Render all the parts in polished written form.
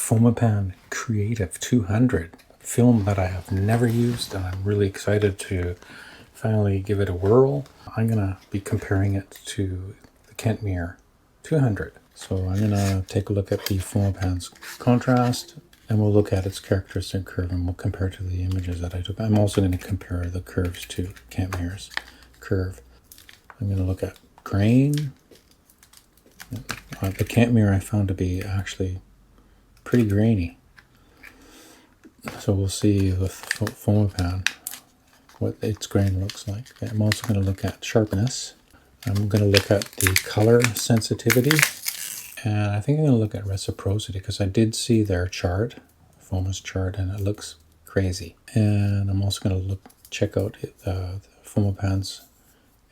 Fomapan Creative 200 film that I have never used, and I'm really excited to finally give it a whirl. I'm gonna be comparing it to the Kentmere 200. So I'm gonna take a look at the Fomapan's contrast, and we'll look at its characteristic curve, and we'll compare to the images that I took. I'm also going to compare the curves to Kentmere's curve. I'm going to look at grain. The Kentmere I found to be actually pretty grainy. So we'll see with Fomapan what its grain looks like. I'm also going to look at sharpness. I'm going to look at the color sensitivity. And I think I'm going to look at reciprocity because I did see their chart, Foma's chart, and it looks crazy. And I'm also going to check out the Fomapan's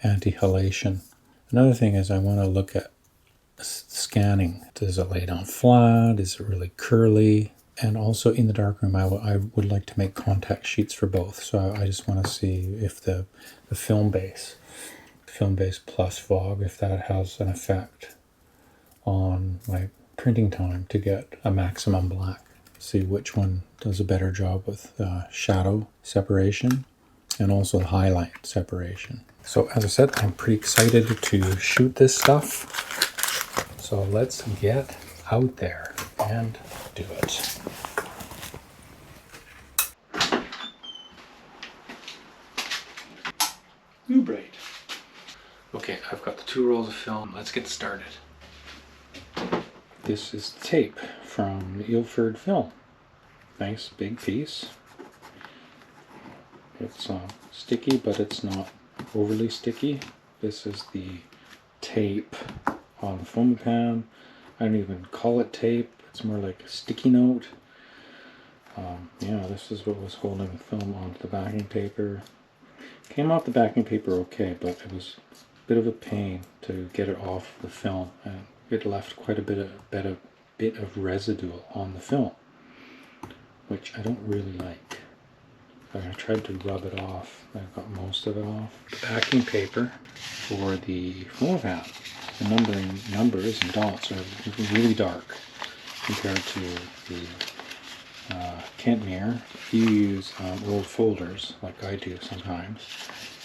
Anti-Halation. Another thing is I want to look at scanning. Does it lay down flat? Is it really curly? And also in the darkroom, I would like to make contact sheets for both. So I just want to see if the film base plus fog, if that has an effect on my printing time to get a maximum black. See which one does a better job with shadow separation and also highlight separation. So as I said, I'm pretty excited to shoot this stuff. So let's get out there and do it. Ooh, bright. Okay, I've got the 2 rolls of film. Let's get started. This is tape from Ilford Film. Nice big piece. It's sticky, but it's not overly sticky. This is the tape on the Fomapan. I don't even call it tape. It's more like a sticky note. Yeah, this is what was holding the film onto the backing paper. Came off the backing paper okay, but it was a bit of a pain to get it off the film, and it left quite a bit of residue on the film, which I don't really like. I tried to rub it off. I got most of it off. The backing paper for the Fomapan, the numbers and dots are really dark compared to the Kentmere. If you use old folders, like I do sometimes,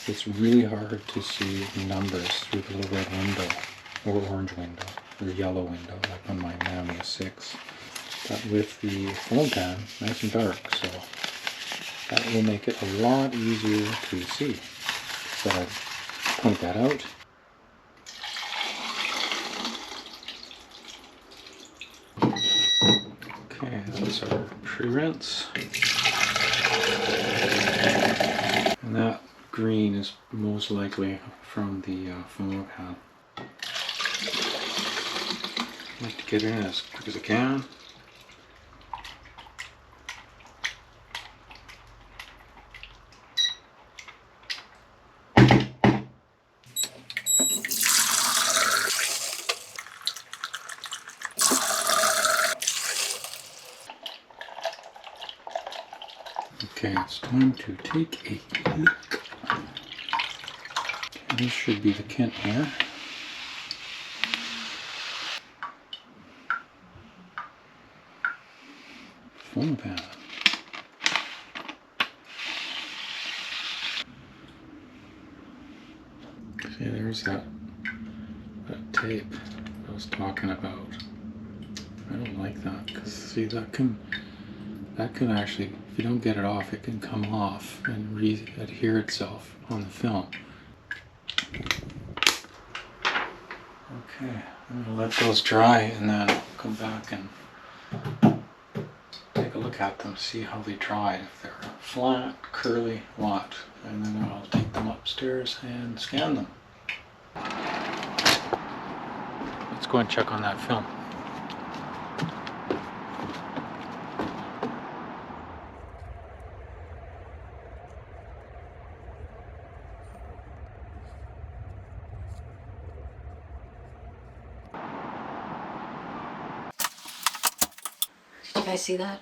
it's really hard to see the numbers through the little red window, or orange window, or yellow window, like on my Mamiya 6. But with the Fomapan, nice and dark, so that will make it a lot easier to see. So I point that out. Okay, that's our pre-rinse. And that green is most likely from the Fomapan. I like to get in as quick as I can. Okay, it's time to take a look. Okay, this should be the Kentmere. Fomapan. See, there's that tape I was talking about. I don't like that because see, that can actually, if you don't get it off, it can come off and re-adhere itself on the film. Okay, I'm gonna let those dry and then I'll come back and take a look at them, see how they dried, if they're flat, curly, what, and then I'll take them upstairs and scan them. Let's go and check on that film. You guys see that?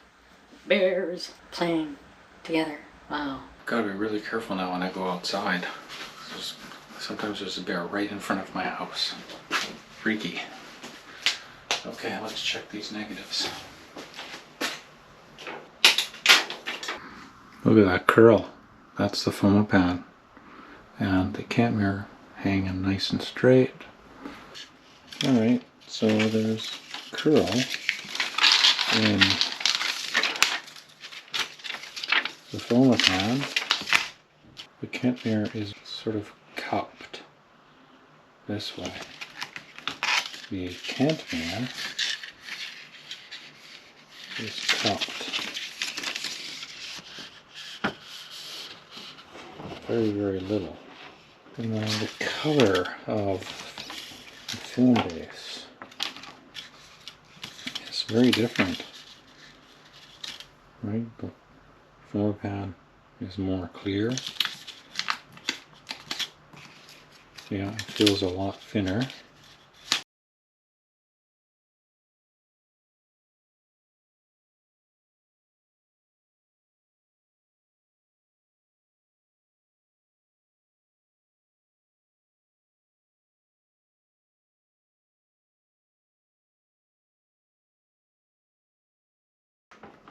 Bears playing together. Wow. Gotta be really careful now when I go outside. Sometimes there's a bear right in front of my house. Freaky. Okay, let's check these negatives. Look at that curl. That's the Fomapan. And the Kentmere hanging nice and straight. Alright, so there's curl in the Fomapan. The Kentmere is sort of cupped this way. The Kentmere is cupped very, very little. And then the color of the film base is very different. Right? The Fomapan is more clear. Yeah, it feels a lot thinner.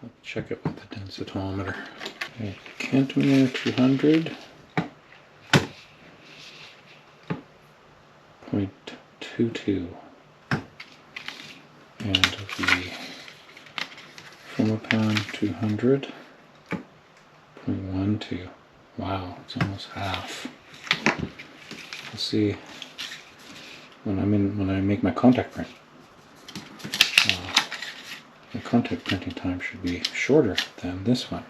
Let's check it with the densitometer. Okay, Kentmere 200.22. And the Fomapan 200.12. Wow, it's almost half. Let's see when I make my contact print. The contact printing time should be shorter than this one.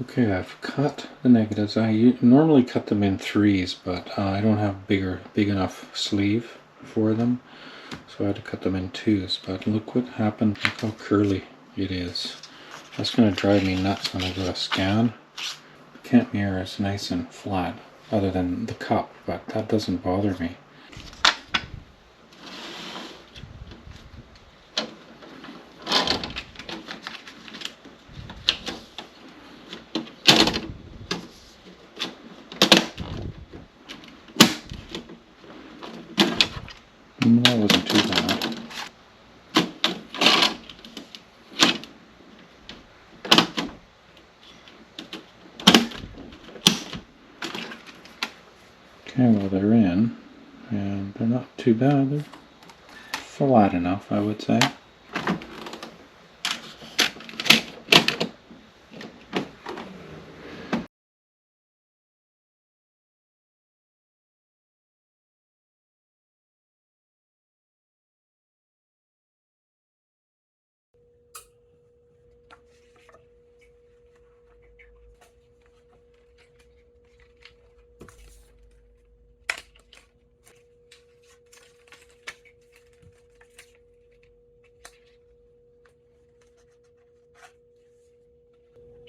Okay, I've cut the negatives. I normally cut them in 3s, but I don't have big enough sleeve for them, so I had to cut them in 2s. But look what happened. Look how curly it is. That's going to drive me nuts when I go to scan. The Kentmere is nice and flat, other than the cup, but that doesn't bother me. That wasn't too bad. Okay, well they're in, and they're not too bad. They're flat enough, I would say.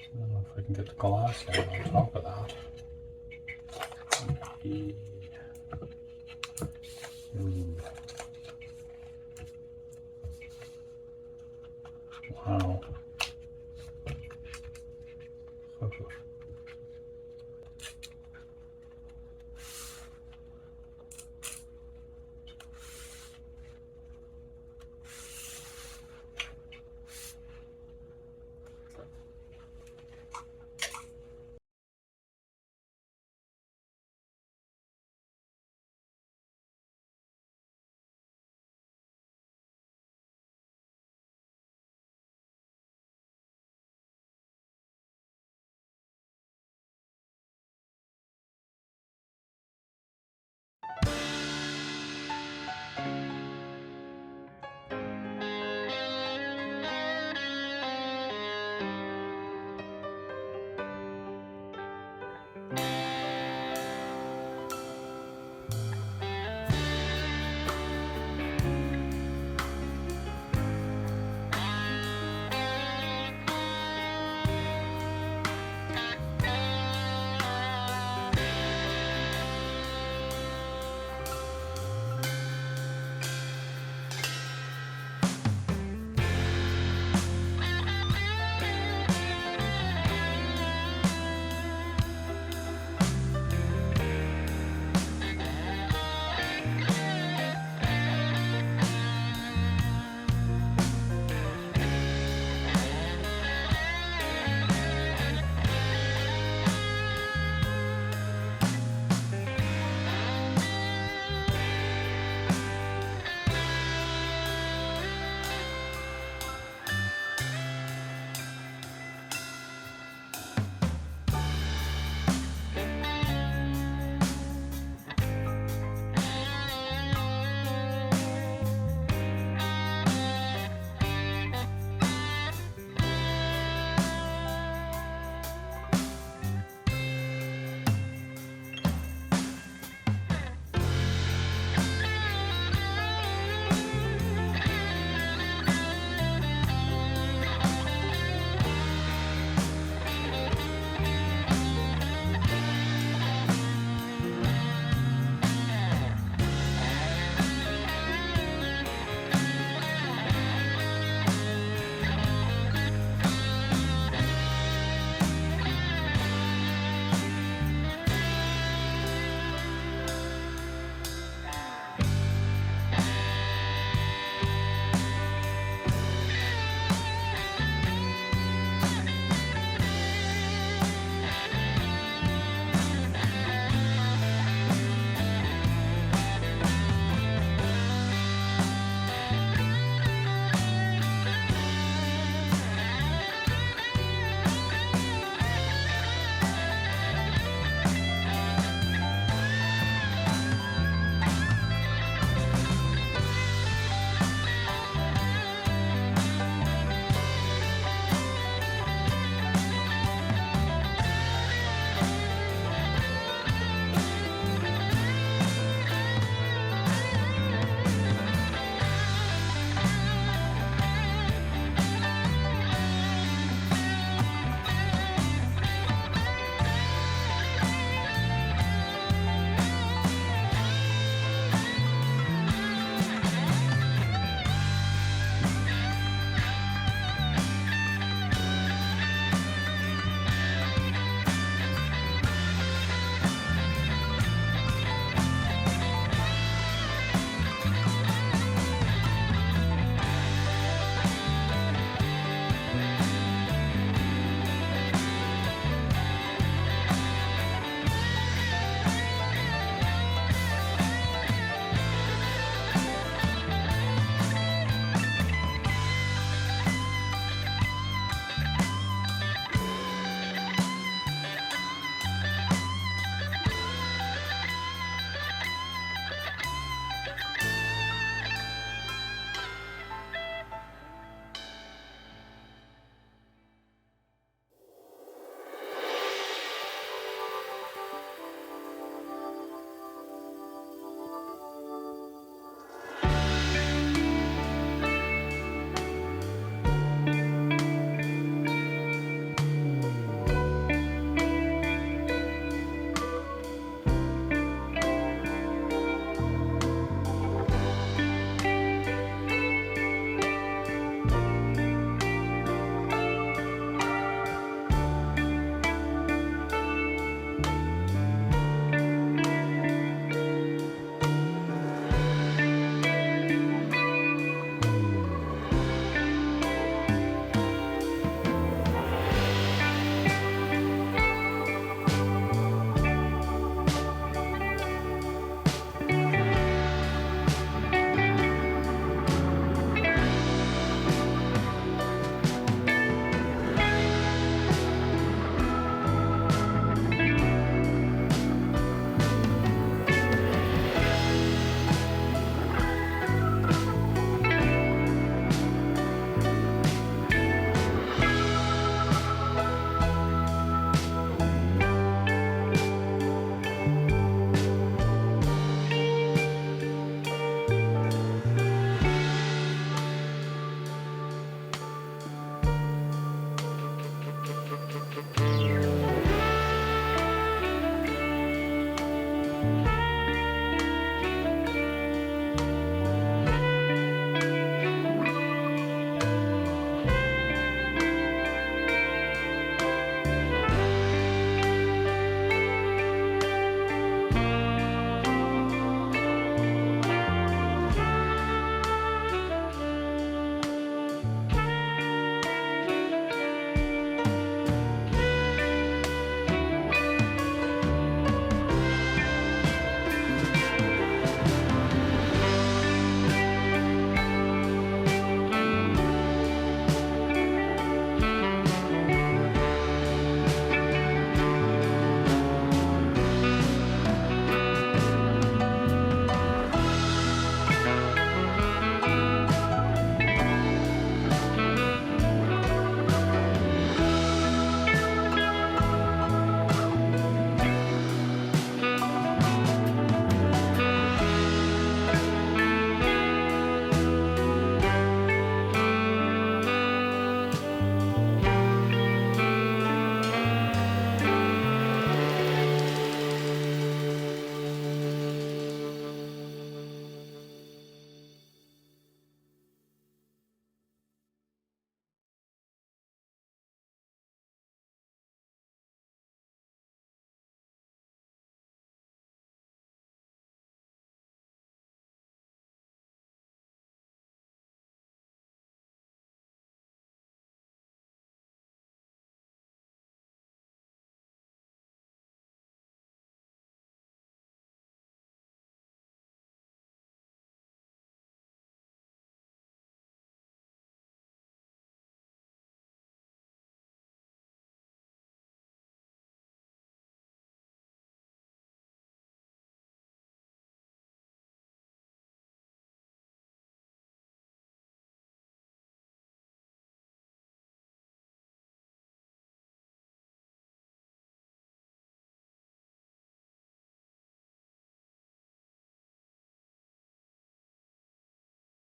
I don't know if I can get the glass down on top of that. Ooh. Wow.